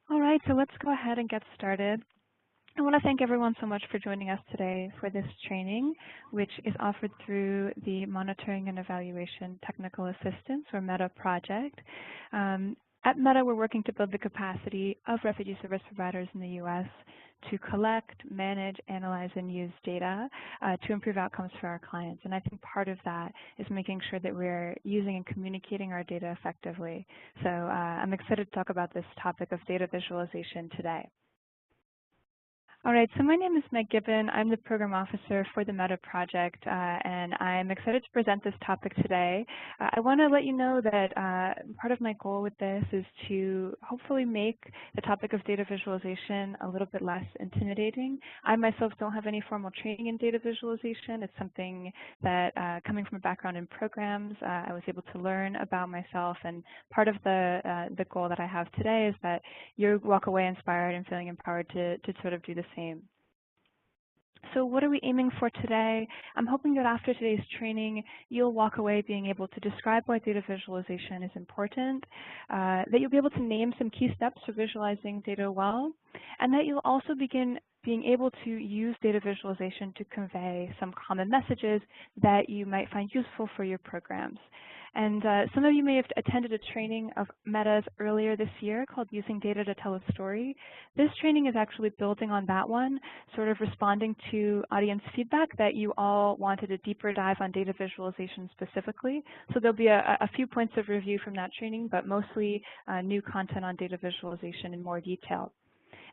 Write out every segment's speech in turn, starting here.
All right, so let's go ahead and get started. I want to thank everyone so much for joining us today for this training, which is offered through the Monitoring and Evaluation Technical Assistance, or META project. At META, we're working to build the capacity of refugee service providers in the U.S. to collect, manage, analyze, and use data to improve outcomes for our clients. And I think part of that is making sure that we're using and communicating our data effectively. So I'm excited to talk about this topic of data visualization today. All right, so my name is Meg Gibbon. I'm the program officer for the META project, and I'm excited to present this topic today. I want to let you know that part of my goal with this is to hopefully make the topic of data visualization a little bit less intimidating. I myself don't have any formal training in data visualization. It's something that, coming from a background in programs, I was able to learn about myself, and part of the goal that I have today is that you walk away inspired and feeling empowered to sort of do the same. So what are we aiming for today? I'm hoping that after today's training, you'll walk away being able to describe why data visualization is important, that you'll be able to name some key steps for visualizing data well, and that you'll also begin being able to use data visualization to convey some common messages that you might find useful for your programs. And some of you may have attended a training of META's earlier this year called Using Data to Tell a Story. This training is actually building on that one, sort of responding to audience feedback that you all wanted a deeper dive on data visualization specifically. So there'll be a few points of review from that training, but mostly new content on data visualization in more detail.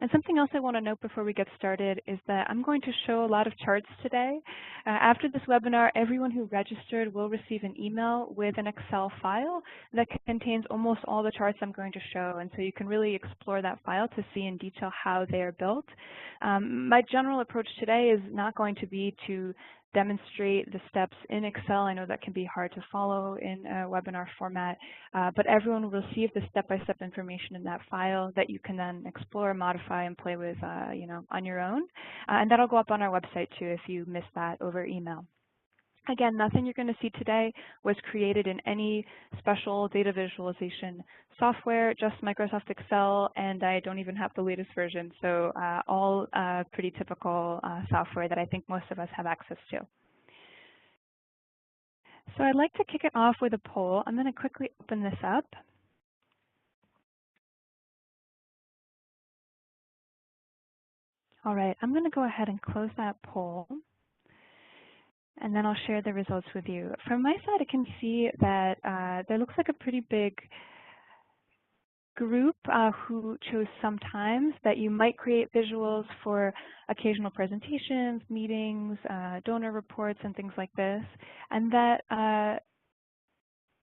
And something else I want to note before we get started is that I'm going to show a lot of charts today. After this webinar, everyone who registered will receive an email with an Excel file that contains almost all the charts I'm going to show. And so you can really explore that file to see in detail how they are built. My general approach today is not going to be to demonstrate the steps in Excel. I know that can be hard to follow in a webinar format, but everyone will receive the step-by-step information in that file that you can then explore, modify, and play with on your own. And that'll go up on our website too if you missed that over email. Again, nothing you're going to see today was created in any special data visualization software, just Microsoft Excel, and I don't even have the latest version, so all pretty typical software that I think most of us have access to. So I'd like to kick it off with a poll. I'm going to quickly open this up. All right, I'm going to go ahead and close that poll, and then I'll share the results with you. From my side, I can see that there looks like a pretty big group who chose sometimes that you might create visuals for occasional presentations, meetings, donor reports, and things like this. And that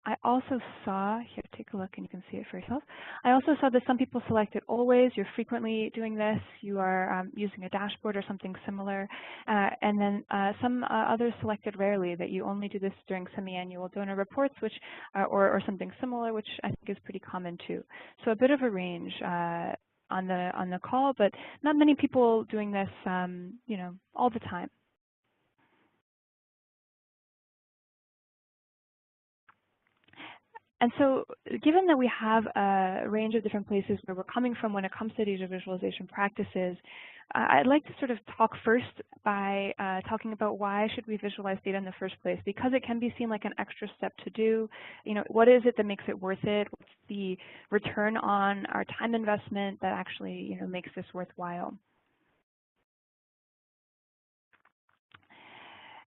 I also saw, here, take a look and you can see it for yourself. I also saw that some people selected always, you're frequently doing this, you are using a dashboard or something similar, and then some others selected rarely, that you only do this during semi-annual donor reports, which or something similar, which I think is pretty common too. So a bit of a range on the call, but not many people doing this, all the time. And so given that we have a range of different places where we're coming from when it comes to data visualization practices, I'd like to sort of talk first by talking about why should we visualize data in the first place, because it can be seen like an extra step to do. What is it that makes it worth it? What's the return on our time investment that actually, makes this worthwhile?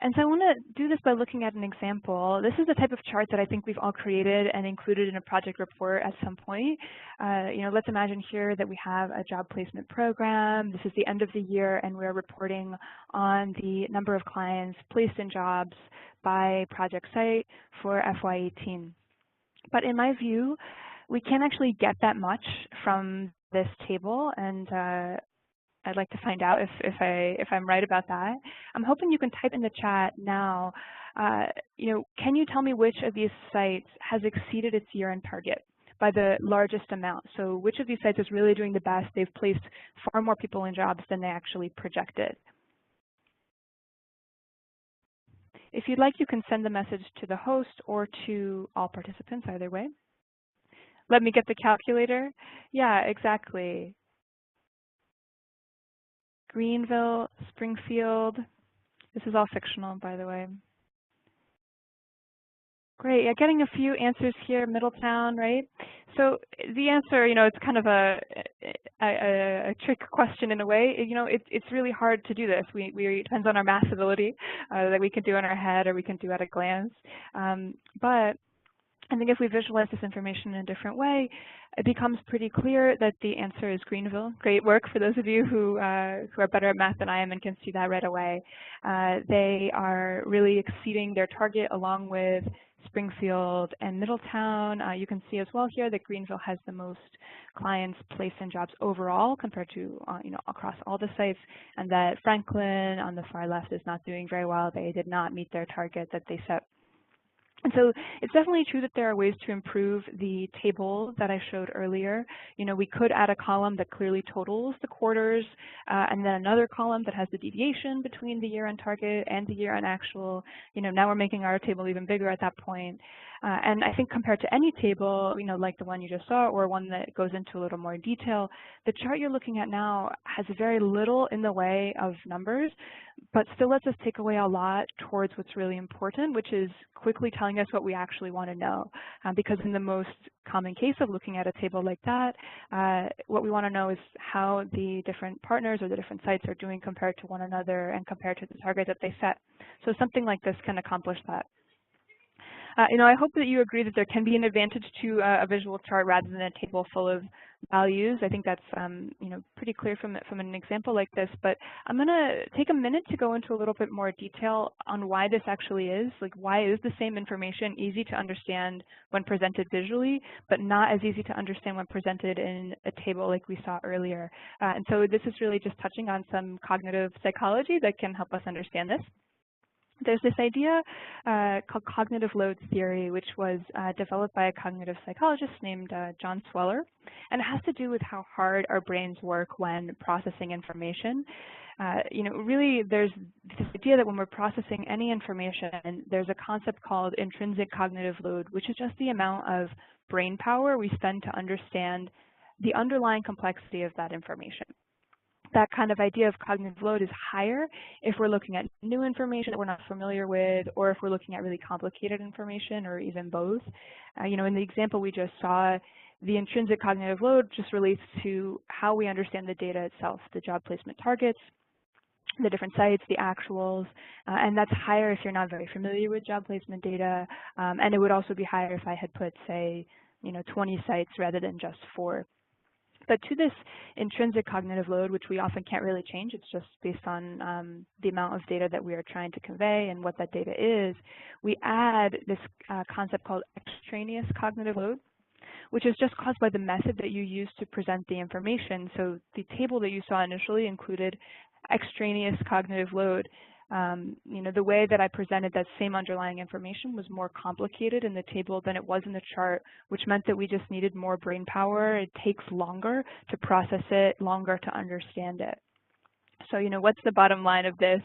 And so I want to do this by looking at an example. This is the type of chart that I think we've all created and included in a project report at some point. Let's imagine here that we have a job placement program. This is the end of the year, and we're reporting on the number of clients placed in jobs by project site for FY18. But in my view, we can't actually get that much from this table, and I'd like to find out if I'm right about that. I'm hoping you can type in the chat now. Can you tell me which of these sites has exceeded its year-end target by the largest amount? So which of these sites is really doing the best? They've placed far more people in jobs than they actually projected. If you'd like, you can send the message to the host or to all participants, either way. Let me get the calculator. Yeah, exactly. Greenville, Springfield. This is all fictional, by the way. Great. Yeah, getting a few answers here. Middletown, right? So the answer, it's kind of a trick question in a way. It's really hard to do this. It depends on our math ability that we can do in our head or we can do at a glance. But I think if we visualize this information in a different way, it becomes pretty clear that the answer is Greenville. Great work for those of you who are better at math than I am and can see that right away. They are really exceeding their target along with Springfield and Middletown. You can see as well here that Greenville has the most clients placed in jobs overall compared to across all the sites, and that Franklin on the far left is not doing very well. They did not meet their target that they set. And so it's definitely true that there are ways to improve the table that I showed earlier. We could add a column that clearly totals the quarters, and then another column that has the deviation between the year-end target and the year-end actual. Now we're making our table even bigger at that point. And I think compared to any table, like the one you just saw, or one that goes into a little more detail, the chart you're looking at now has very little in the way of numbers, but still lets us take away a lot towards what's really important, which is quickly telling us what we actually want to know. Because in the most common case of looking at a table like that, what we want to know is how the different partners or the different sites are doing compared to one another and compared to the target that they set. So something like this can accomplish that. I hope that you agree that there can be an advantage to a visual chart rather than a table full of values. I think that's pretty clear from an example like this. But I'm going to take a minute to go into a little bit more detail on why this actually is. Like, why is the same information easy to understand when presented visually, but not as easy to understand when presented in a table like we saw earlier? And so this is really just touching on some cognitive psychology that can help us understand this. There's this idea called cognitive load theory, which was developed by a cognitive psychologist named John Sweller, and it has to do with how hard our brains work when processing information. Really, there's this idea that when we're processing any information, there's a concept called intrinsic cognitive load, which is just the amount of brain power we spend to understand the underlying complexity of that information. That kind of idea of cognitive load is higher if we're looking at new information that we're not familiar with, or if we're looking at really complicated information, or even both. In the example we just saw, the intrinsic cognitive load just relates to how we understand the data itself, the job placement targets, the different sites, the actuals, and that's higher if you're not very familiar with job placement data, and it would also be higher if I had put, say, 20 sites rather than just 4. But to this intrinsic cognitive load, which we often can't really change, it's just based on the amount of data that we are trying to convey and what that data is, we add this concept called extraneous cognitive load, which is just caused by the method that you use to present the information. So the table that you saw initially included extraneous cognitive load. The way that I presented that same underlying information was more complicated in the table than it was in the chart, which meant that we just needed more brain power. It takes longer to process it, longer to understand it. So, what's the bottom line of this?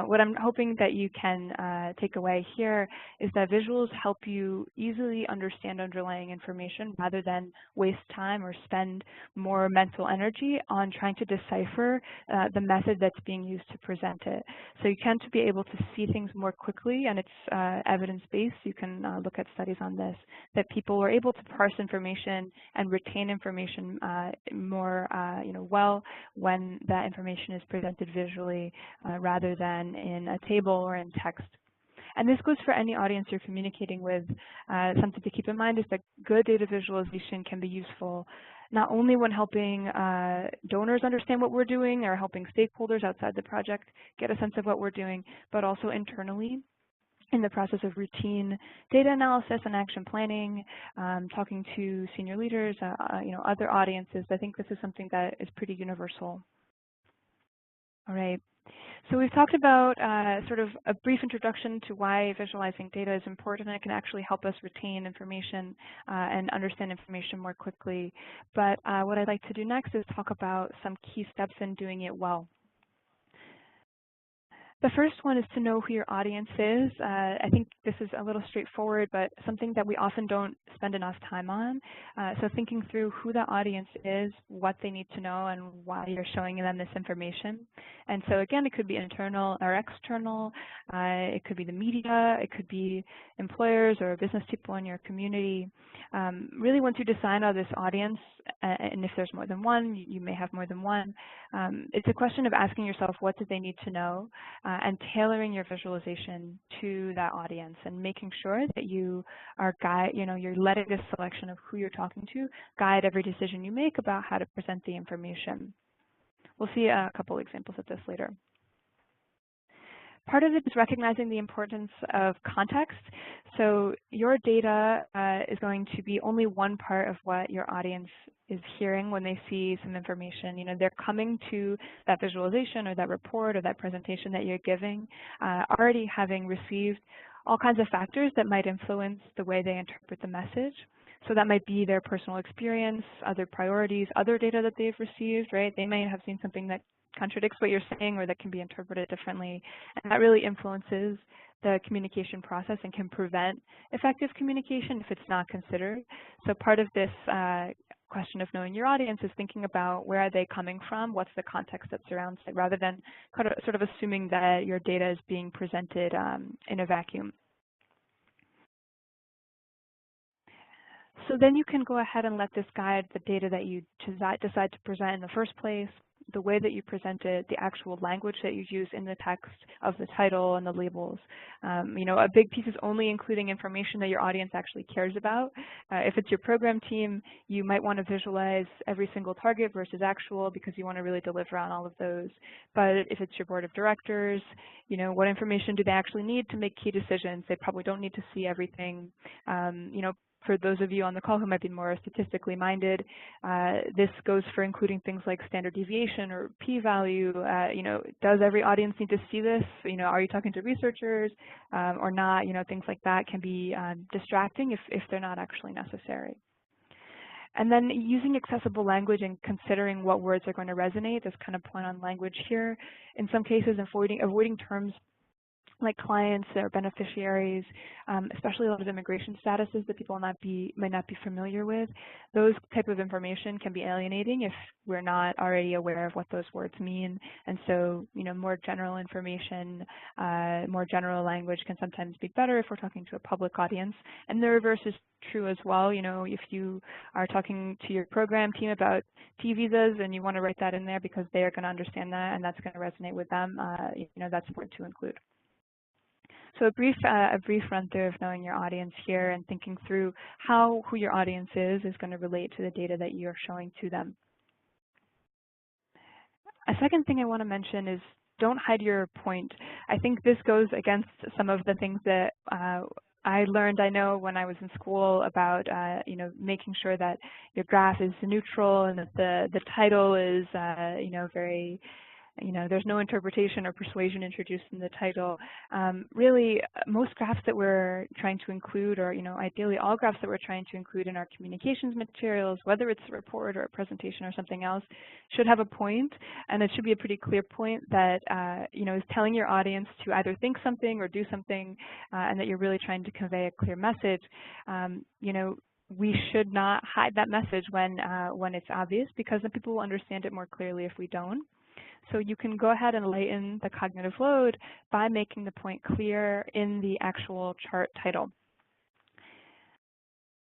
What I'm hoping that you can take away here is that visuals help you easily understand underlying information rather than waste time or spend more mental energy on trying to decipher the method that's being used to present it. So you tend to be able to see things more quickly, and it's evidence-based. You can look at studies on this, that people are able to parse information and retain information more well when that information is presented visually rather than in a table or in text. And this goes for any audience you're communicating with. Something to keep in mind is that good data visualization can be useful not only when helping donors understand what we're doing or helping stakeholders outside the project get a sense of what we're doing, but also internally in the process of routine data analysis and action planning, talking to senior leaders, other audiences. I think this is something that is pretty universal. All right, so we've talked about sort of a brief introduction to why visualizing data is important, and it can actually help us retain information and understand information more quickly. But what I'd like to do next is talk about some key steps in doing it well. The first one is to know who your audience is. I think this is a little straightforward, but something that we often don't spend enough time on. So thinking through who the audience is, what they need to know, and why you're showing them this information. And so again, it could be internal or external. It could be the media. It could be employers or business people in your community. Really, once you decide on this audience, and if there's more than one, you may have more than one, it's a question of asking yourself, what do they need to know? And tailoring your visualization to that audience and making sure that you are you're letting this selection of who you're talking to guide every decision you make about how to present the information. We'll see a couple examples of this later. Part of it is recognizing the importance of context. So your data is going to be only one part of what your audience is hearing when they see some information. They're coming to that visualization or that report or that presentation that you're giving, already having received all kinds of factors that might influence the way they interpret the message. So that might be their personal experience, other priorities, other data that they've received, right? They may have seen something that contradicts what you're saying or that can be interpreted differently. And that really influences the communication process and can prevent effective communication if it's not considered. So part of this question of knowing your audience is thinking about where are they coming from, what's the context that surrounds it, rather than sort of assuming that your data is being presented in a vacuum. So then you can go ahead and let this guide the data that you decide to present in the first place, the way that you present it, the actual language that you use in the text of the title and the labels. A big piece is only including information that your audience actually cares about. If it's your program team, you might want to visualize every single target versus actual because you want to really deliver on all of those. But if it's your board of directors, what information do they actually need to make key decisions? They probably don't need to see everything. For those of you on the call who might be more statistically minded, this goes for including things like standard deviation or p-value. Does every audience need to see this? Are you talking to researchers or not? Things like that can be distracting if they're not actually necessary. And then using accessible language and considering what words are going to resonate. There's kind of point on language here. In some cases, avoiding terms like clients or beneficiaries, especially a lot of immigration statuses that people may not be familiar with. Those type of information can be alienating if we're not already aware of what those words mean. And so, more general information, more general language can sometimes be better if we're talking to a public audience. And the reverse is true as well. If you are talking to your program team about T visas and you want to write that in there because they are going to understand that and that's going to resonate with them, that's important to include. So a brief run through of knowing your audience here and thinking through who your audience is going to relate to the data that you're showing to them. A second thing I want to mention is don't hide your point. I think this goes against some of the things that I learned, when I was in school about, making sure that your graph is neutral and that the title is, very there's no interpretation or persuasion introduced in the title. Really, most graphs that we're trying to include, or ideally all graphs that we're trying to include in our communications materials, whether it's a report or a presentation or something else, should have a point, and it should be a pretty clear point that is telling your audience to either think something or do something, and that you're really trying to convey a clear message. We should not hide that message when it's obvious, because then people will understand it more clearly if we don't. So you can go ahead and lighten the cognitive load by making the point clear in the actual chart title.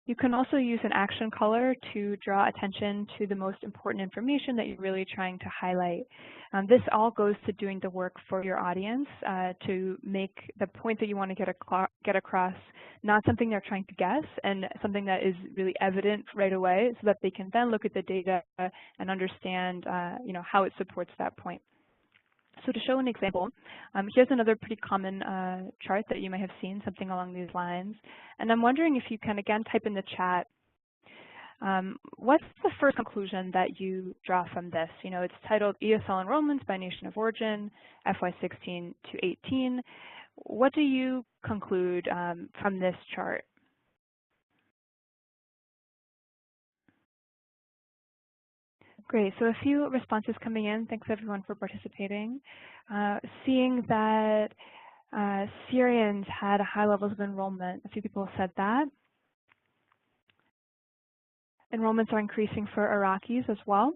You can also use an action color to draw attention to the most important information that you're really trying to highlight. This all goes to doing the work for your audience to make the point that you want to get across not something they're trying to guess, and something that is really evident right away, so that they can then look at the data and understand how it supports that point. So to show an example, here's another pretty common chart that you may have seen, something along these lines. And I'm wondering if you can, again, type in the chat, what's the first conclusion that you draw from this? It's titled ESL Enrollments by Nation of Origin, FY16 to 18. What do you conclude from this chart? Great, so a few responses coming in. Thanks everyone for participating. Seeing that Syrians had high levels of enrollment. A few people said that. Enrollments are increasing for Iraqis as well.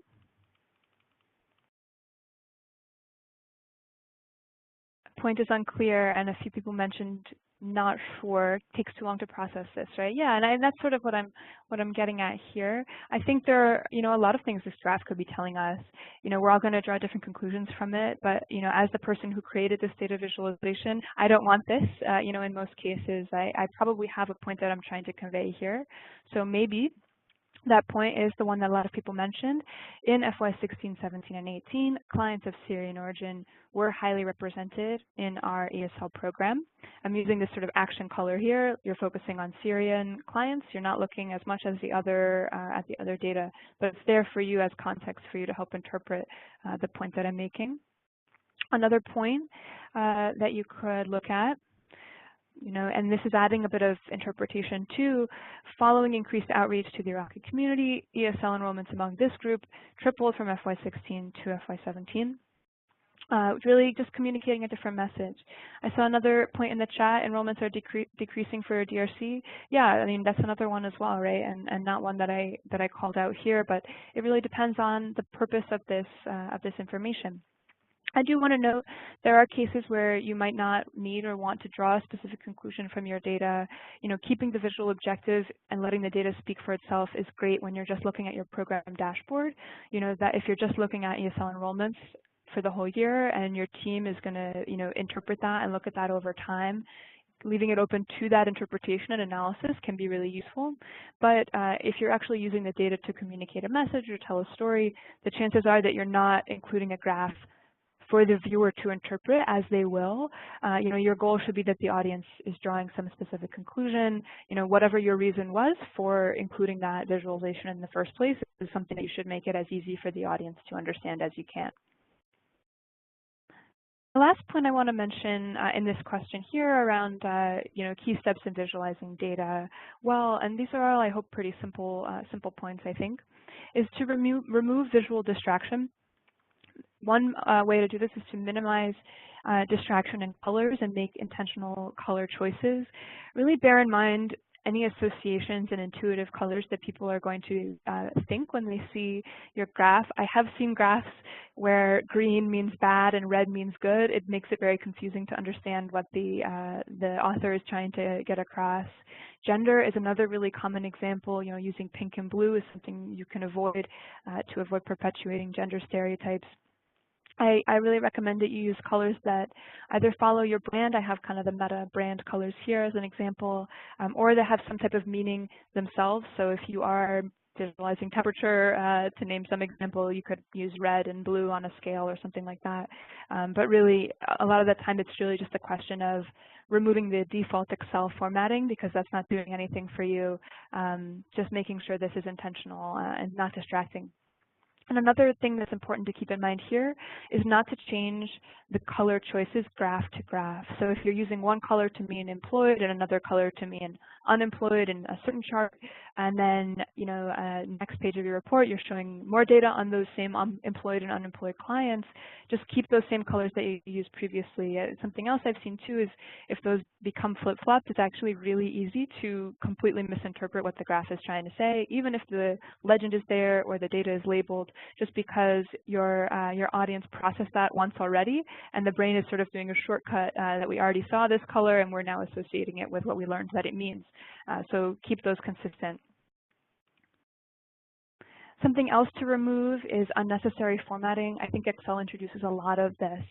Point is unclear, and a few people mentioned not sure, takes too long to process this, right? Yeah, and that's sort of what I'm getting at here. I think there are, a lot of things this draft could be telling us. We're all going to draw different conclusions from it, but as the person who created this data visualization, I don't want this. In most cases, I probably have a point that I'm trying to convey here. So maybe that point is the one that a lot of people mentioned. In FY 16, 17, and 18, clients of Syrian origin were highly represented in our ESL program. I'm using this sort of action color here. You're focusing on Syrian clients. You're not looking as much as at the other data, but it's there for you as context for you to help interpret the point that I'm making. Another point that you could look at, and this is adding a bit of interpretation too. Following increased outreach to the Iraqi community, ESL enrollments among this group tripled from FY 16 to FY 17. Really just communicating a different message. I saw another point in the chat, enrollments are decreasing for DRC. Yeah, I mean, that's another one as well, right? And not one that I called out here, but it really depends on the purpose of this information. I do want to note there are cases where you might not need or want to draw a specific conclusion from your data. Keeping the visual objective and letting the data speak for itself is great when you're just looking at your program dashboard. That if you're just looking at ESL enrollments for the whole year and your team is going to, interpret that and look at that over time, leaving it open to that interpretation and analysis can be really useful. But if you're actually using the data to communicate a message or tell a story, the chances are that you're not including a graph for the viewer to interpret as they will. Your goal should be that the audience is drawing some specific conclusion. Whatever your reason was for including that visualization in the first place is something that you should make it as easy for the audience to understand as you can. The last point I want to mention in this question here around key steps in visualizing data, well, and these are all, I hope, pretty simple points, I think, is to remove visual distraction. One way to do this is to minimize distraction in colors and make intentional color choices. Really bear in mind any associations and intuitive colors that people are going to think when they see your graph. I have seen graphs where green means bad and red means good. It makes it very confusing to understand what the author is trying to get across. Gender is another really common example. Using pink and blue is something you can avoid to avoid perpetuating gender stereotypes. I really recommend that you use colors that either follow your brand. I have kind of the meta brand colors here as an example, or that have some type of meaning themselves. So if you are visualizing temperature, to name some example, you could use red and blue on a scale or something like that. But really, a lot of the time, it's really just a question of removing the default Excel formatting because that's not doing anything for you. Just making sure this is intentional and not distracting. And another thing that's important to keep in mind here is not to change the color choices graph to graph. So if you're using one color to mean employed and another color to mean unemployed in a certain chart, and then next page of your report you're showing more data on those same employed and unemployed clients, just keep those same colors that you used previously. Something else I've seen too is if those become flip-flopped, it's actually really easy to completely misinterpret what the graph is trying to say, even if the legend is there or the data is labeled, just because your audience processed that once already, and the brain is sort of doing a shortcut that we already saw this color and we're now associating it with what we learned that it means. So keep those consistent. Something else to remove is unnecessary formatting. I think Excel introduces a lot of this.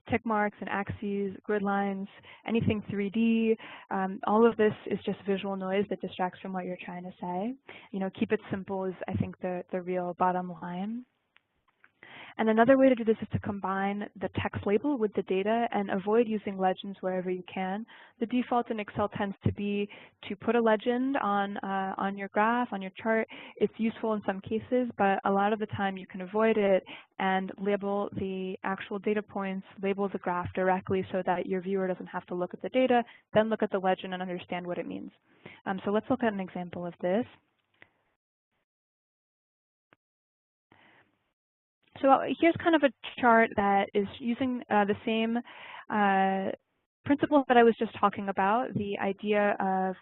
Tick marks and axes, grid lines, anything 3D, all of this is just visual noise that distracts from what you're trying to say. Keep it simple is, I think, the real bottom line. And another way to do this is to combine the text label with the data and avoid using legends wherever you can. The default in Excel tends to be to put a legend on your graph, on your chart. It's useful in some cases, but a lot of the time you can avoid it and label the actual data points, label the graph directly so that your viewer doesn't have to look at the data, then look at the legend and understand what it means. So let's look at an example of this. So here's kind of a chart that is using the same principles that I was just talking about, the idea of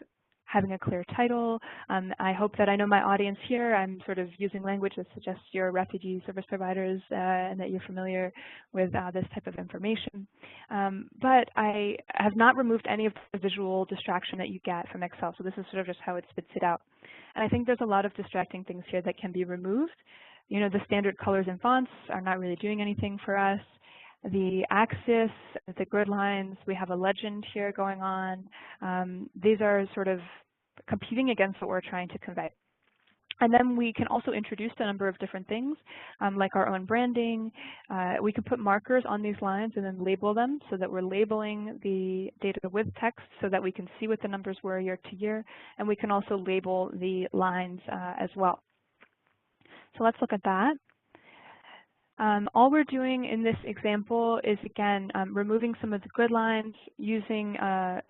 having a clear title. I hope that I know my audience here. I'm sort of using language that suggests you're refugee service providers and that you're familiar with this type of information. But I have not removed any of the visual distraction that you get from Excel. So this is sort of just how it spits it out. And I think there's a lot of distracting things here that can be removed. You know, the standard colors and fonts are not really doing anything for us. The axis, the grid lines, we have a legend here going on. These are sort of competing against what we're trying to convey. And then we can also introduce a number of different things, like our own branding. We can put markers on these lines and then label them so that we're labeling the data with text so that we can see what the numbers were year to year. And we can also label the lines as well. So let's look at that. All we're doing in this example is, again, removing some of the grid lines, using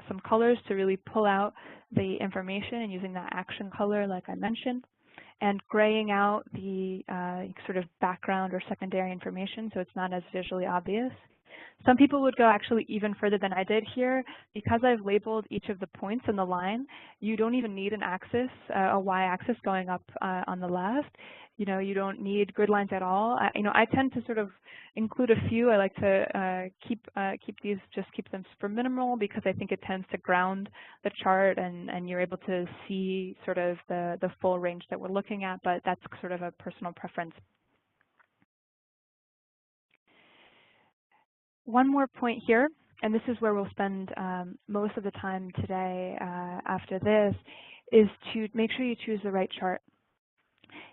some colors to really pull out the information and using that action color like I mentioned, and graying out the sort of background or secondary information so it's not as visually obvious. Some people would go actually even further than I did here. Because I've labeled each of the points in the line, you don't even need an axis, a y-axis going up on the left. You know, you don't need grid lines at all. I tend to sort of include a few. I like to keep them super minimal because I think it tends to ground the chart and you're able to see sort of the full range that we're looking at, but that's sort of a personal preference. One more point here, and this is where we'll spend most of the time today after this, is to make sure you choose the right chart.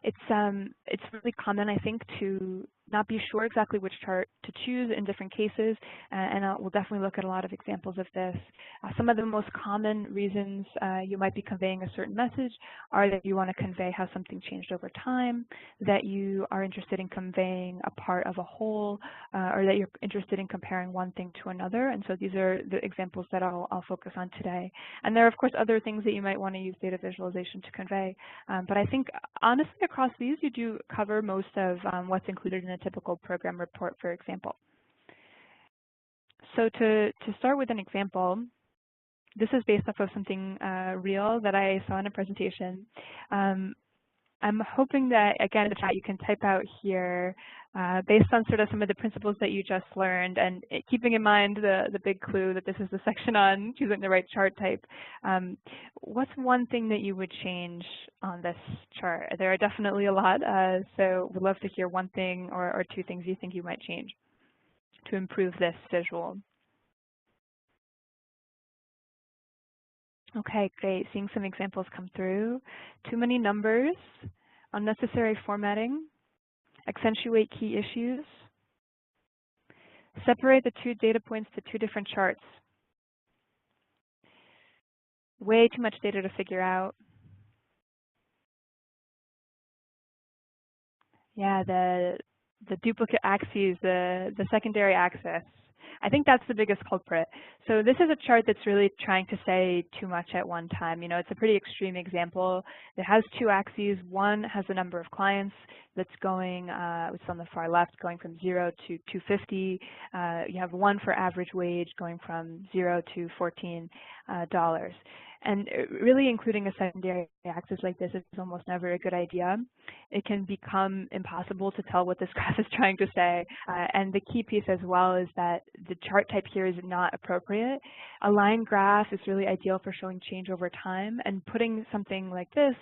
It's really common, I think, to not be sure exactly which chart to choose in different cases, and we'll definitely look at a lot of examples of this. Some of the most common reasons you might be conveying a certain message are that you want to convey how something changed over time, that you are interested in conveying a part of a whole, or that you're interested in comparing one thing to another. And so these are the examples that I'll focus on today. And there are, of course, other things that you might want to use data visualization to convey. But I think, honestly, across these, you do cover most of what's included in a typical program report, for example. So to start with an example, this is based off of something real that I saw in a presentation. I'm hoping that, again, in the chat you can type out here based on sort of some of the principles that you just learned, and keeping in mind the big clue that this is the section on choosing the right chart type. What's one thing that you would change on this chart? There are definitely a lot, so we'd love to hear one thing or two things you think you might change to improve this visual. Okay, great. Seeing some examples come through. Too many numbers, unnecessary formatting, accentuate key issues, separate the two data points to two different charts, way too much data to figure out. Yeah, the duplicate axes, the secondary axis. I think that's the biggest culprit. So this is a chart that's really trying to say too much at one time. You know, it's a pretty extreme example. It has two axes. One has the number of clients that's going, it's on the far left, going from 0 to 250. You have one for average wage going from 0 to $14. And really including a secondary axis like this is almost never a good idea. It can become impossible to tell what this graph is trying to say. And the key piece as well is that the chart type here is not appropriate. A line graph is really ideal for showing change over time, and putting something like this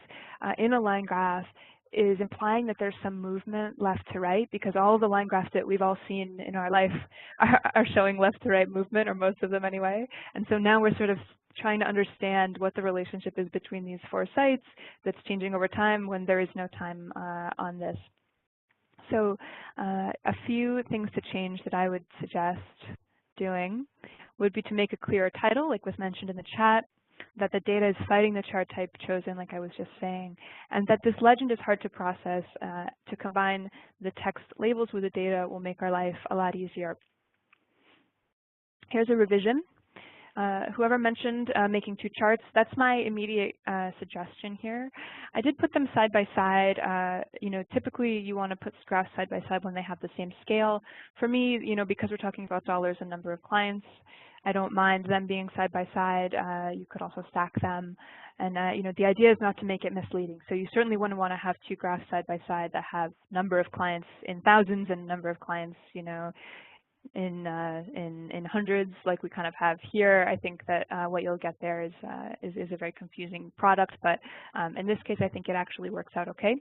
in a line graph is implying that there's some movement left to right, because all of the line graphs that we've all seen in our life are showing left to right movement, or most of them anyway. And so now we're sort of trying to understand what the relationship is between these four sites that's changing over time when there is no time on this. So a few things to change that I would suggest doing would be to make a clearer title, like was mentioned in the chat, that the data is fighting the chart type chosen, like I was just saying, and that this legend is hard to process. To combine the text labels with the data will make our life a lot easier. Here's a revision. Whoever mentioned making 2 charts, that's my immediate suggestion here. I did put them side by side. You know, typically you want to put graphs side by side when they have the same scale. For me, you know, because we're talking about dollars and number of clients, I don't mind them being side by side. You could also stack them. And you know, the idea is not to make it misleading. So you certainly wouldn't want to have 2 graphs side by side that have number of clients in thousands and number of clients, you know, in hundreds, like we kind of have here. I think that what you'll get there is a very confusing product, but in this case, I think it actually works out okay.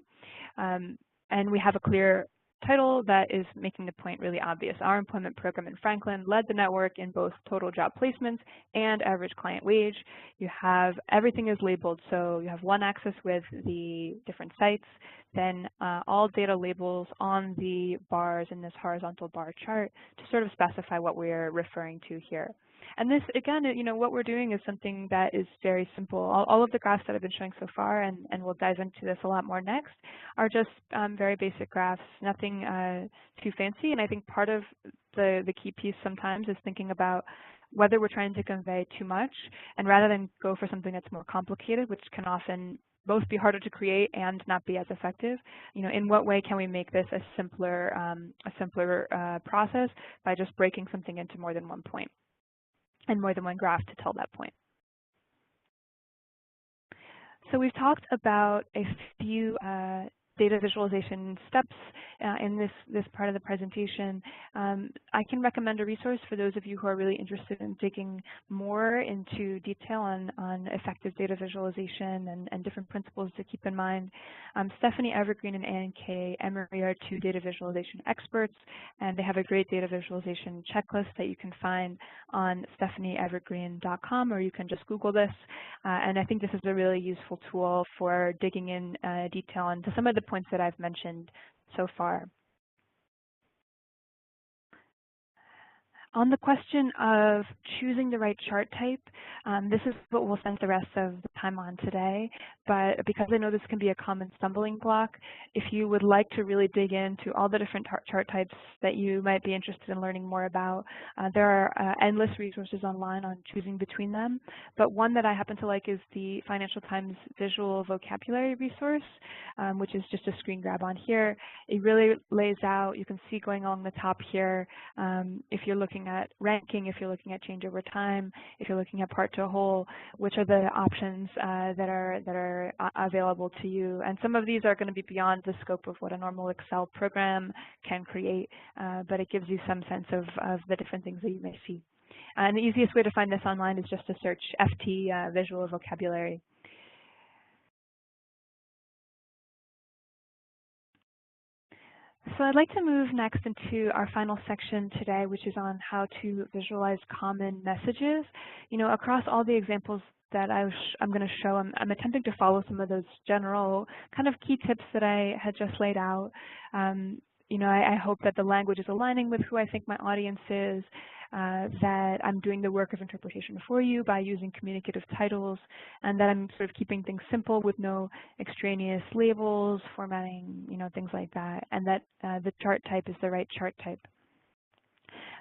And we have a clear title that is making the point really obvious. Our employment program in Franklin led the network in both total job placements and average client wage. You have everything is labeled, so you have one axis with the different sites, then all data labels on the bars in this horizontal bar chart to sort of specify what we're referring to here. And this, again, you know, what we're doing is something that is very simple. All of the graphs that I've been showing so far, and we'll dive into this a lot more next, are just very basic graphs, nothing too fancy. And I think part of the key piece sometimes is thinking about whether we're trying to convey too much, and rather than go for something that's more complicated, which can often both be harder to create and not be as effective, you know, in what way can we make this a simpler process by just breaking something into more than one point and more than one graph to tell that point. So we've talked about a few data visualization steps in this part of the presentation. I can recommend a resource for those of you who are really interested in digging more into detail on effective data visualization and different principles to keep in mind. Stephanie Evergreen and Ann K. Emery are 2 data visualization experts, and they have a great data visualization checklist that you can find on stephanieevergreen.com, or you can just Google this. And I think this is a really useful tool for digging in detail into some of the points that I've mentioned so far. On the question of choosing the right chart type, this is what we'll spend the rest of the time on today, but because I know this can be a common stumbling block, if you would like to really dig into all the different chart types that you might be interested in learning more about, there are endless resources online on choosing between them, but one that I happen to like is the Financial Times Visual Vocabulary resource, which is just a screen grab on here. It really lays out, you can see going along the top here, if you're looking at ranking, if you're looking at change over time, if you're looking at part to whole, which are the options that are available to you. And some of these are going to be beyond the scope of what a normal Excel program can create, but it gives you some sense of the different things that you may see. And the easiest way to find this online is just to search FT Visual Vocabulary. So I'd like to move next into our final section today, which is on how to visualize common messages. You know, across all the examples that I'm going to show, I'm attempting to follow some of those general kind of key tips that I had just laid out. You know, I hope that the language is aligning with who I think my audience is, that I'm doing the work of interpretation for you by using communicative titles, and that I'm sort of keeping things simple with no extraneous labels, formatting, you know, things like that, and that the chart type is the right chart type.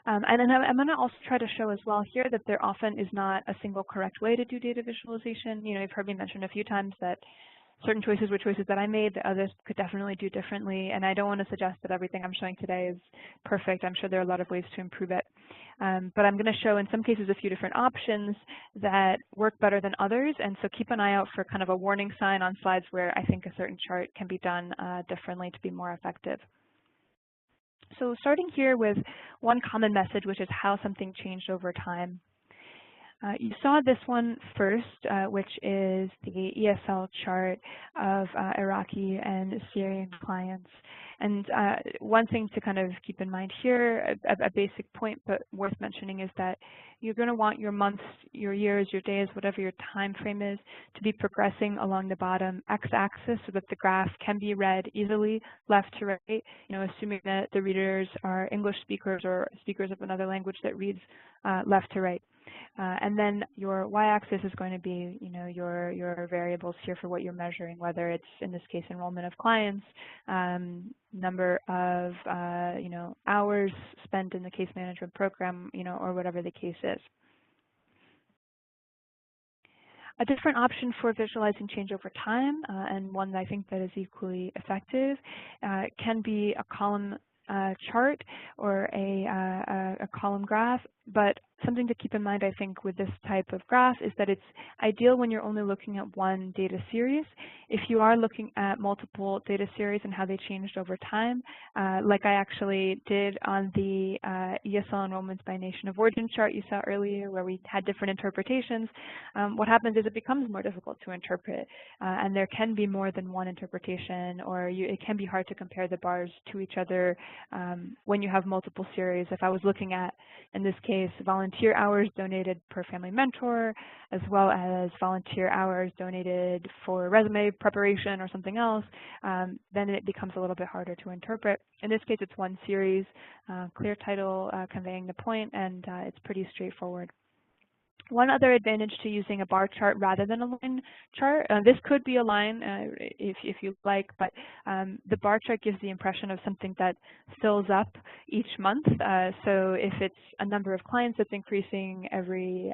And then I'm going to also try to show as well here that there often is not a single correct way to do data visualization. You know, you've heard me mention a few times that certain choices were choices that I made that others could definitely do differently, and I don't want to suggest that everything I'm showing today is perfect. I'm sure there are a lot of ways to improve it. But I'm going to show in some cases a few different options that work better than others, and so keep an eye out for kind of a warning sign on slides where I think a certain chart can be done differently to be more effective. So starting here with one common message, which is how something changed over time. You saw this one first, which is the ESL chart of Iraqi and Syrian clients. And one thing to kind of keep in mind here, a basic point but worth mentioning, is that you're going to want your months, your years, your days, whatever your time frame is, to be progressing along the bottom x-axis so that the graph can be read easily left to right, you know, assuming that the readers are English speakers or speakers of another language that reads left to right. And then your y-axis is going to be, you know, your variables here for what you're measuring, whether it's, in this case, enrollment of clients, number of, you know, hours spent in the case management program, you know, or whatever the case is. A different option for visualizing change over time, and one that I think that is equally effective, can be a column chart or a column graph. But something to keep in mind, I think, with this type of graph is that it's ideal when you're only looking at one data series. If you are looking at multiple data series and how they changed over time, like I actually did on the ESL enrollments by nation of origin chart you saw earlier, where we had different interpretations, what happens is it becomes more difficult to interpret, and there can be more than one interpretation, or it can be hard to compare the bars to each other when you have multiple series. If I was looking at, in this case, volunteer hours donated per family mentor, as well as volunteer hours donated for resume preparation or something else, then it becomes a little bit harder to interpret. In this case, it's one series, clear title, conveying the point, and it's pretty straightforward. One other advantage to using a bar chart rather than a line chart, this could be a line if you like, but the bar chart gives the impression of something that fills up each month. So if it's a number of clients that's increasing every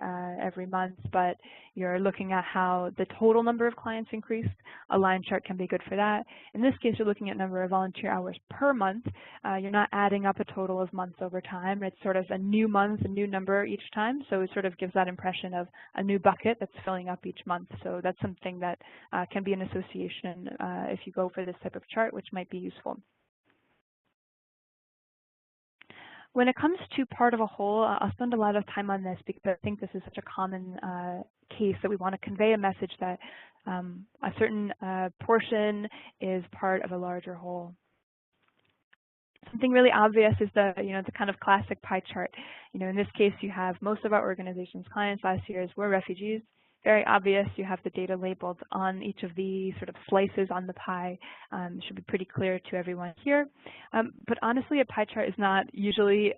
month, but you're looking at how the total number of clients increased, a line chart can be good for that. In this case, you're looking at number of volunteer hours per month. You're not adding up a total of months over time. It's sort of a new month, a new number each time, so it sort of gives that impression of a new bucket that's filling up each month. So that's something that can be an association if you go for this type of chart, which might be useful. When it comes to part of a whole, I'll spend a lot of time on this because I think this is such a common case that we want to convey a message that a certain portion is part of a larger whole. Something really obvious is the kind of classic pie chart. In this case, you have most of our organization's clients last year were refugees. Very obvious. You have the data labeled on each of the sort of slices on the pie. It should be pretty clear to everyone here. But honestly, a pie chart is not usually,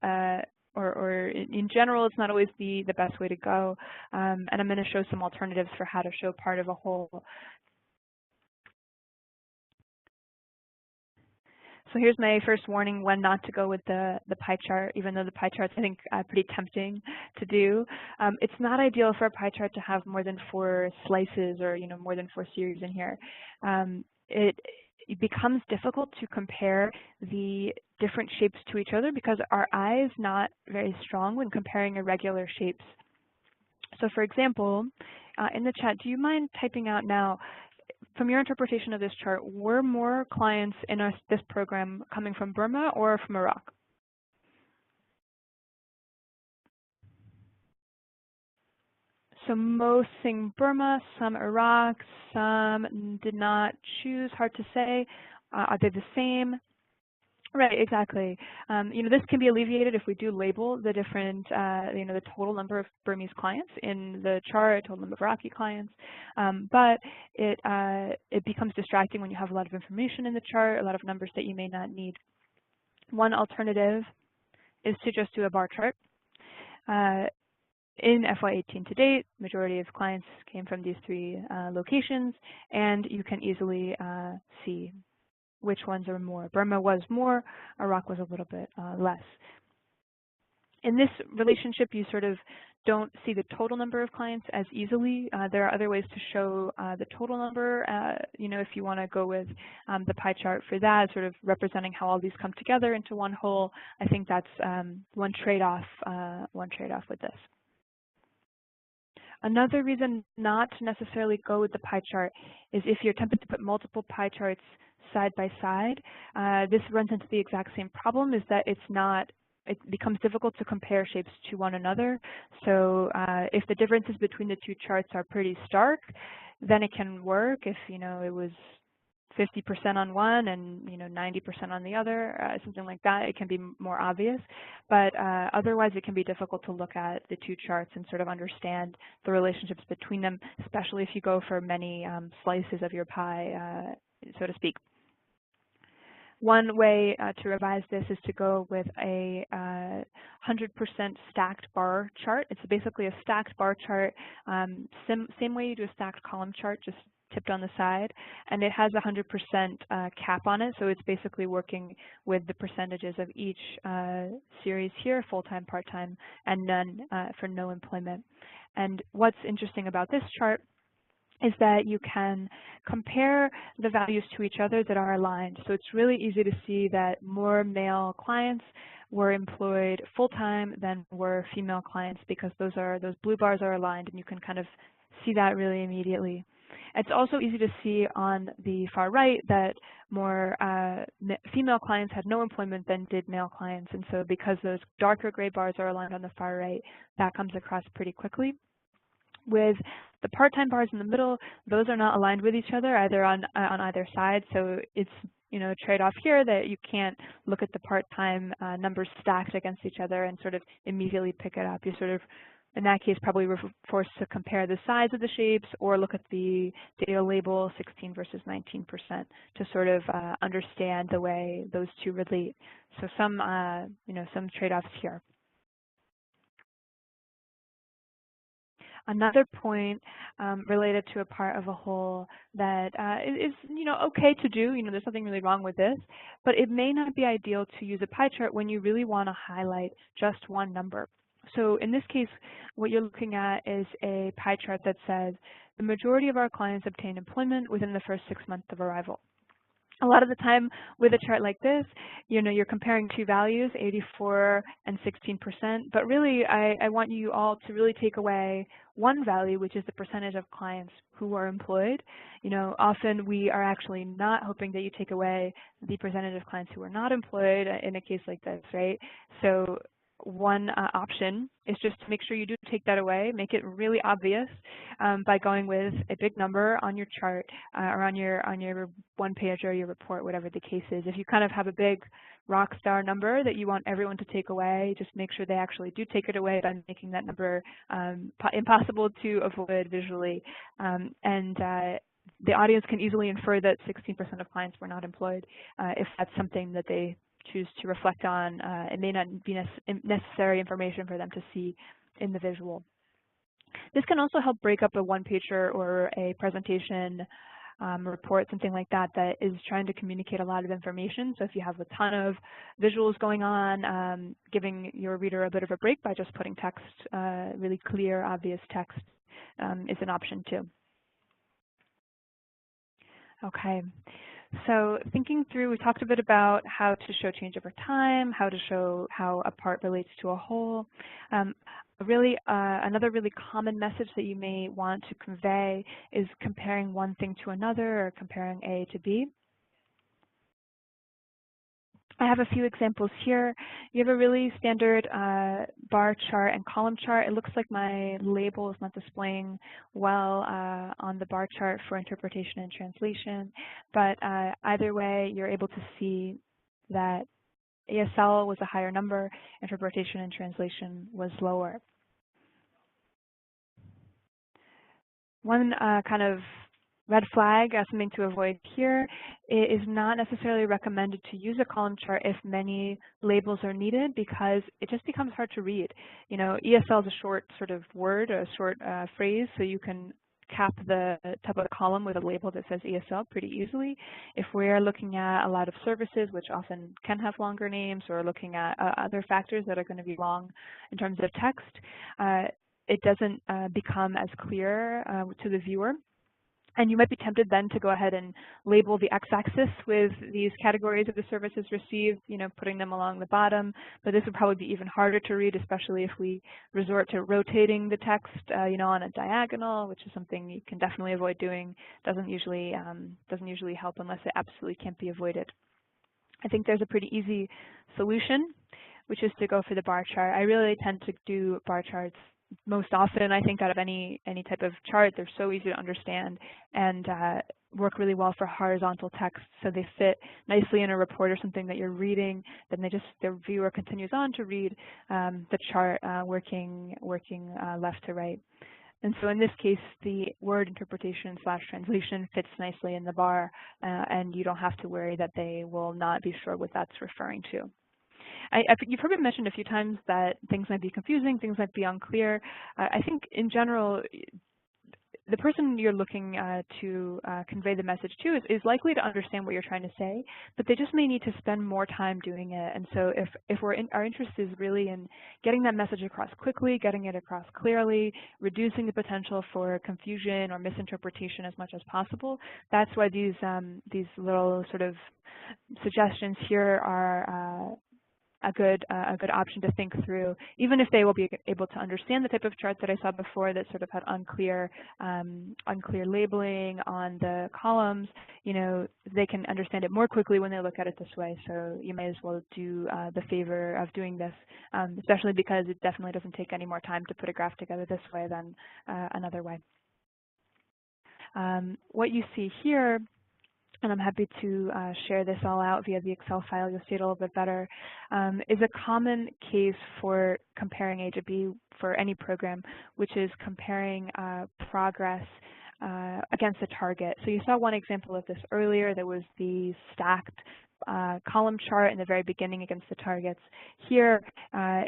or in general, it's not always the best way to go. And I'm going to show some alternatives for how to show part of a whole. So here's my first warning when not to go with the pie chart, even though the pie chart's, I think, pretty tempting to do. It's not ideal for a pie chart to have more than 4 slices or, more than 4 series in here. It becomes difficult to compare the different shapes to each other because our eye is not very strong when comparing irregular shapes. So for example, in the chat, do you mind typing out now, from your interpretation of this chart, were more clients in this program coming from Burma or from Iraq? So most saying Burma, some Iraq, some did not choose, hard to say. Are they the same? Right, exactly. This can be alleviated if we do label the different, the total number of Burmese clients in the chart, total number of Iraqi clients. But it becomes distracting when you have a lot of information in the chart, a lot of numbers that you may not need. One alternative is to just do a bar chart. In FY18 to date, majority of clients came from these 3 locations, and you can easily see which ones are more. Burma was more, Iraq was a little bit less. In this relationship, you sort of don't see the total number of clients as easily. There are other ways to show the total number, if you want to go with the pie chart for that, sort of representing how all these come together into one whole. I think that's one trade-off with this. Another reason not to necessarily go with the pie chart is if you're tempted to put multiple pie charts side by side. This runs into the exact same problem, is that it becomes difficult to compare shapes to one another. So if the differences between the 2 charts are pretty stark, then it can work. If it was 50% on one and 90% on the other, something like that, it can be more obvious. But otherwise, it can be difficult to look at the 2 charts and sort of understand the relationships between them, especially if you go for many slices of your pie, so to speak. One way to revise this is to go with a 100% stacked bar chart. It's basically a stacked bar chart, same way you do a stacked column chart, just tipped on the side, and it has a 100% cap on it, so it's basically working with the percentages of each series here, full-time, part-time, and none for no employment. And what's interesting about this chart is that you can compare the values to each other that are aligned. So it's really easy to see that more male clients were employed full-time than were female clients, because those blue bars are aligned, and you can kind of see that really immediately. It's also easy to see on the far right that more female clients had no employment than did male clients, and so because those darker gray bars are aligned on the far right, that comes across pretty quickly. With the part-time bars in the middle, those are not aligned with each other either on either side, so it's a trade-off here that you can't look at the part-time numbers stacked against each other and sort of immediately pick it up. You sort of, in that case, probably were forced to compare the size of the shapes or look at the data label 16 versus 19% to sort of understand the way those two relate. So some trade-offs here. Another point related to a part of a whole that is okay to do, there's nothing really wrong with this, but it may not be ideal to use a pie chart when you really want to highlight just one number. So in this case, what you're looking at is a pie chart that says the majority of our clients obtain employment within the first 6 months of arrival. A lot of the time with a chart like this, you're comparing two values, 84 and 16%, but really I want you all to really take away one value, which is the percentage of clients who are employed. Often we are actually not hoping that you take away the percentage of clients who are not employed in a case like this, right? So one option is just to make sure you do take that away, make it really obvious by going with a big number on your chart or on your one page or your report, whatever the case is. If you kind of have a big rock star number that you want everyone to take away, just make sure they actually do take it away by making that number impossible to avoid visually. The audience can easily infer that 16% of clients were not employed if that's something that they choose to reflect on. It may not be necessary information for them to see in the visual. This can also help break up a one-pager or a presentation report, something like that, that is trying to communicate a lot of information. So if you have a ton of visuals going on, giving your reader a bit of a break by just putting text, really clear, obvious text is an option too. Okay. So thinking through, we talked a bit about how to show change over time, how to show how a part relates to a whole. Another really common message that you may want to convey is comparing one thing to another or comparing A to B. I have a few examples here. You have a really standard bar chart and column chart. It looks like my label is not displaying well on the bar chart for interpretation and translation, but either way, you're able to see that ASL was a higher number, interpretation and translation was lower. One kind of red flag, something to avoid here, it is not necessarily recommended to use a column chart if many labels are needed, because it just becomes hard to read. ESL is a short sort of word, a short phrase, so you can cap the top of the column with a label that says ESL pretty easily. If we're looking at a lot of services, which often can have longer names, or looking at other factors that are going to be long in terms of text, it doesn't become as clear to the viewer. And you might be tempted then to go ahead and label the x-axis with these categories of the services received, putting them along the bottom. But this would probably be even harder to read, especially if we resort to rotating the text, on a diagonal, which is something you can definitely avoid doing. Doesn't usually help unless it absolutely can't be avoided. I think there's a pretty easy solution, which is to go for the bar chart. I really tend to do bar charts most often, I think, out of any type of chart. They're so easy to understand and work really well for horizontal text. So they fit nicely in a report or something that you're reading. Then the viewer continues on to read the chart working left to right. And so in this case, the word interpretation / translation fits nicely in the bar, and you don't have to worry that they will not be sure what that's referring to. You've heard me mention a few times that things might be confusing, things might be unclear. I think in general, the person you're looking to convey the message to is likely to understand what you're trying to say, but they just may need to spend more time doing it. And so if our interest is really in getting that message across quickly, getting it across clearly, reducing the potential for confusion or misinterpretation as much as possible, that's why these little sort of suggestions here are a good option to think through, even if they will be able to understand the type of chart that I saw before that sort of had unclear labeling on the columns. You know, they can understand it more quickly when they look at it this way. So you may as well do the favor of doing this, especially because it definitely doesn't take any more time to put a graph together this way than another way. What you see here, and I'm happy to share this all out via the Excel file, you'll see it a little bit better, is a common case for comparing A to B for any program, which is comparing progress against a target. So you saw one example of this earlier. There was the stacked column chart in the very beginning against the targets. Here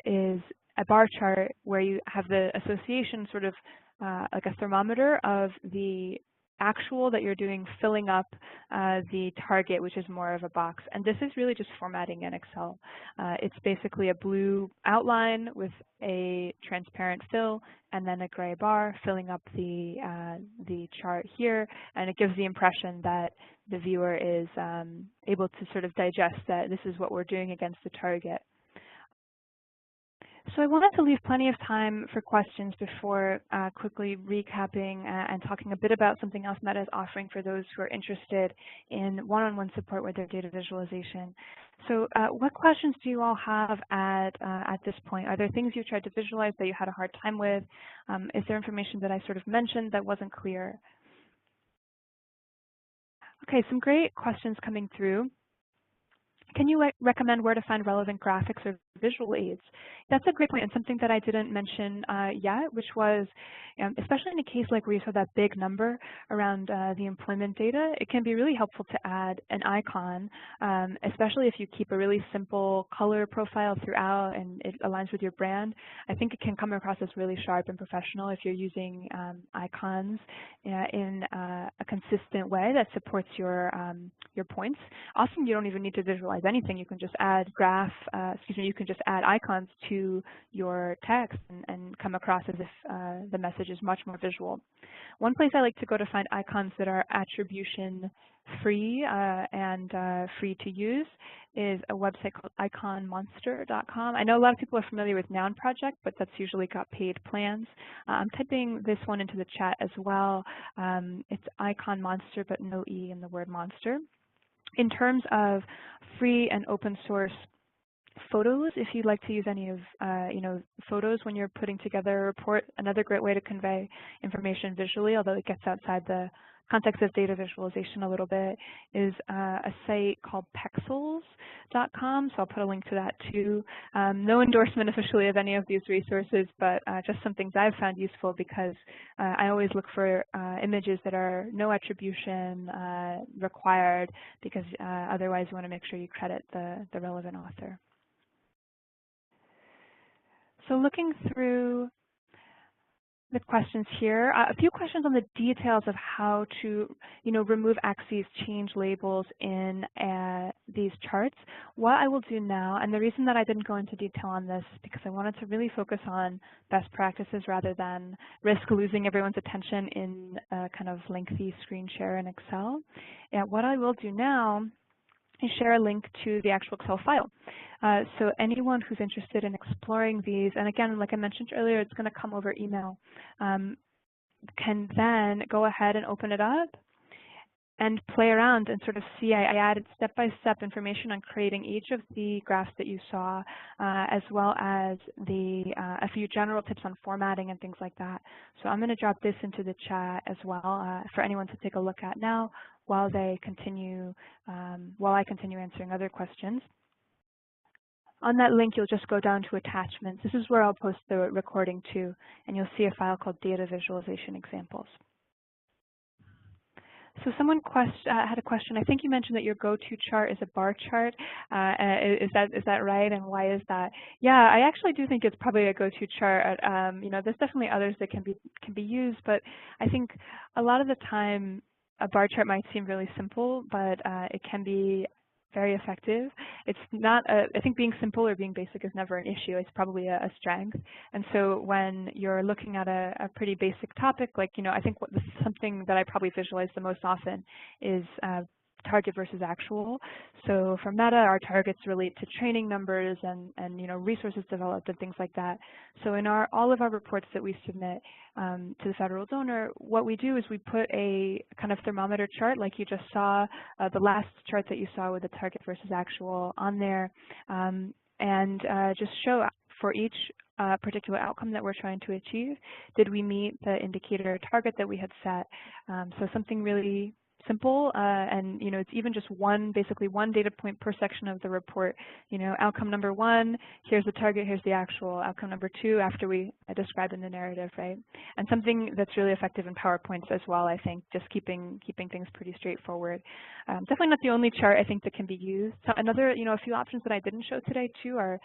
is a bar chart where you have the association sort of like a thermometer of the actual that you're doing filling up the target, which is more of a box. And this is really just formatting in Excel. It's basically a blue outline with a transparent fill and then a gray bar filling up the chart here. And it gives the impression that the viewer is able to sort of digest that this is what we're doing against the target. So I wanted to leave plenty of time for questions before quickly recapping and talking a bit about something else Meta is offering for those who are interested in one-on-one support with their data visualization. So what questions do you all have at this point? Are there things you tried to visualize that you had a hard time with? Is there information that I sort of mentioned that wasn't clear? Okay, some great questions coming through. Can you recommend where to find relevant graphics or visual aids? That's a great point, and something that I didn't mention yet, which was, especially in a case like where you saw that big number around the employment data, it can be really helpful to add an icon, especially if you keep a really simple color profile throughout and it aligns with your brand. I think it can come across as really sharp and professional if you're using icons in a consistent way that supports your points. Often you don't even need to visualize anything. You can just add you can just add icons to your text and come across as if the message is much more visual. One place I like to go to find icons that are attribution free and free to use is a website called iconmonster.com. I know a lot of people are familiar with Noun Project, but that's usually got paid plans. I'm typing this one into the chat as well. It's Icon Monster, but no E in the word monster. In terms of free and open source photos, if you'd like to use any of photos when you're putting together a report, another great way to convey information visually, although it gets outside the context of data visualization a little bit, is a site called pexels.com, so I'll put a link to that too. No endorsement officially of any of these resources, but just some things I've found useful because I always look for images that are no attribution required, because otherwise you want to make sure you credit the relevant author. So looking through the questions here, a few questions on the details of how to, remove axes, change labels in these charts. What I will do now, and the reason that I didn't go into detail on this is because I wanted to really focus on best practices rather than risk losing everyone's attention in a kind of lengthy screen share in Excel. What I will do now is share a link to the actual Excel file. So anyone who's interested in exploring these, and again, like I mentioned earlier, it's going to come over email, can then go ahead and open it up and play around and sort of see. I added step-by-step information on creating each of the graphs that you saw, as well as a few general tips on formatting and things like that. So I'm going to drop this into the chat as well for anyone to take a look at now while I continue answering other questions. On that link, you'll just go down to attachments. This is where I'll post the recording to, and you'll see a file called Data Visualization Examples. So someone had a question. I think you mentioned that your go-to chart is a bar chart. Is that right? And why is that? Yeah, I actually do think it's probably a go-to chart. You know, there's definitely others that can be used, but I think a lot of the time a bar chart might seem really simple, but it can be very effective. It's not I think being simple or being basic is never an issue. It's probably a strength. And so when you're looking at a pretty basic topic, like, you know, I think something that I probably visualize the most often is target versus actual. So for Meta, our targets relate to training numbers and you know, resources developed and things like that. So in all of our reports that we submit to the federal donor, what we do is we put a kind of thermometer chart, like you just saw, the last chart that you saw with the target versus actual on there, and just show for each particular outcome that we're trying to achieve, did we meet the indicator target that we had set? So something really simple, and you know, it's even just basically one data point per section of the report. You know, outcome number 1, here's the target, here's the actual. Outcome number 2, after we describe in the narrative, right? And something that's really effective in PowerPoints as well, I think, just keeping things pretty straightforward. Definitely not the only chart I think that can be used. So another, you know, a few options that I didn't show today too are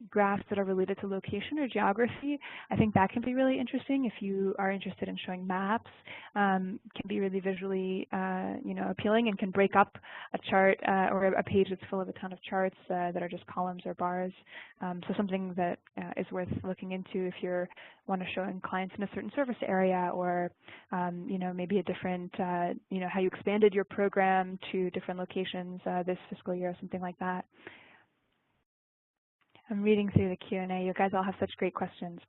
graphs that are related to location or geography. I think that can be really interesting if you are interested in showing maps. Can be really visually you know, appealing, and can break up a chart or a page that's full of a ton of charts that are just columns or bars. So something that is worth looking into if you want to show in clients in a certain service area, or you know, maybe a different, you know, how you expanded your program to different locations this fiscal year or something like that. I'm reading through the Q&A. You guys all have such great questions.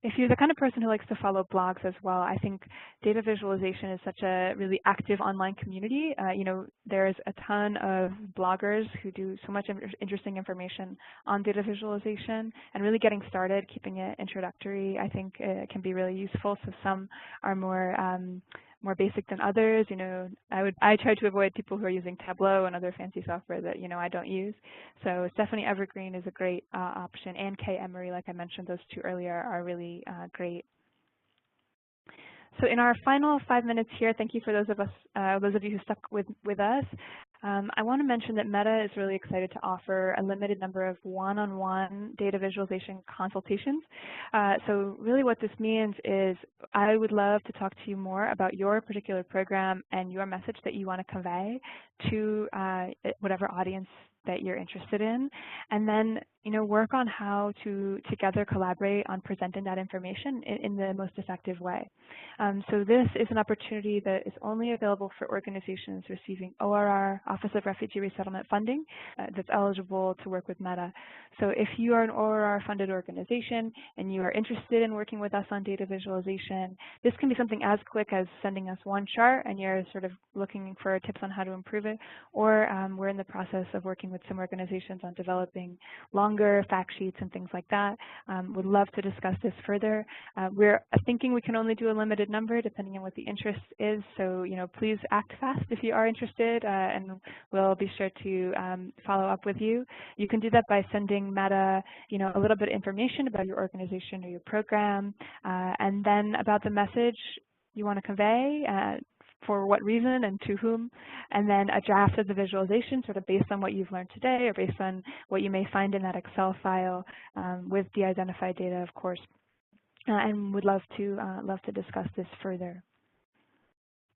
If you're the kind of person who likes to follow blogs as well, I think data visualization is such a really active online community. You know, there's a ton of bloggers who do so much interesting information on data visualization, and really getting started, keeping it introductory, I think can be really useful. So some are more basic than others. You know, I try to avoid people who are using Tableau and other fancy software that, you know, I don't use. So it's definitely Evergreen is a great option, and K-Emory, like I mentioned, those two earlier, are really great. So in our final 5 minutes here, thank you for those of you who stuck with us. I want to mention that Meta is really excited to offer a limited number of one-on-one data visualization consultations. So really what this means is I would love to talk to you more about your particular program and your message that you want to convey to whatever audience that you're interested in, and then, you know, work on how to together collaborate on presenting that information in the most effective way. So this is an opportunity that is only available for organizations receiving ORR, Office of Refugee Resettlement funding, that's eligible to work with Meta. So if you are an ORR funded organization and you are interested in working with us on data visualization, this can be something as quick as sending us one chart and you're sort of looking for tips on how to improve it, or we're in the process of working with some organizations on developing longer fact sheets and things like that. Would love to discuss this further. We're thinking we can only do a limited number depending on what the interest is, so, you know, please act fast if you are interested, and we'll be sure to follow up with you. You can do that by sending Meta, you know, a little bit of information about your organization or your program, and then about the message you want to convey, for what reason and to whom, and then a draft of the visualization sort of based on what you've learned today or based on what you may find in that Excel file with de-identified data, of course, and would love to discuss this further.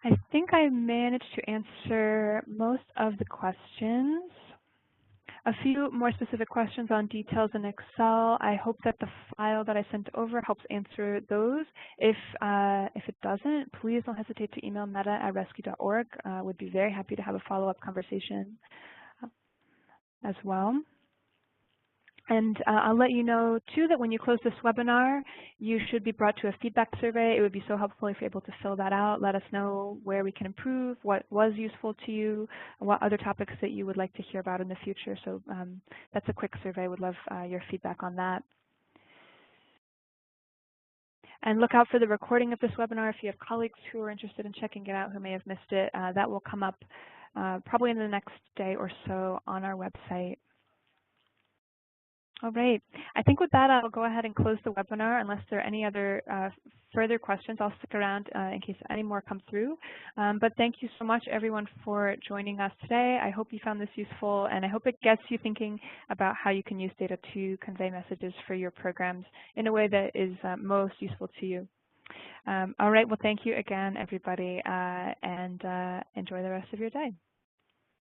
I think I managed to answer most of the questions. A few more specific questions on details in Excel. I hope that the file that I sent over helps answer those. If it doesn't, please don't hesitate to email meta@rescue.org. Would be very happy to have a follow-up conversation as well. And I'll let you know, too, that when you close this webinar, you should be brought to a feedback survey. It would be so helpful if you're able to fill that out. Let us know where we can improve, what was useful to you, and what other topics that you would like to hear about in the future. So that's a quick survey. Would love your feedback on that. And look out for the recording of this webinar. If you have colleagues who are interested in checking it out who may have missed it, that will come up probably in the next day or so on our website. All right. I think with that, I'll go ahead and close the webinar unless there are any other further questions. I'll stick around in case any more come through. But thank you so much, everyone, for joining us today. I hope you found this useful, and I hope it gets you thinking about how you can use data to convey messages for your programs in a way that is most useful to you. All right. Well, thank you again, everybody, and enjoy the rest of your day.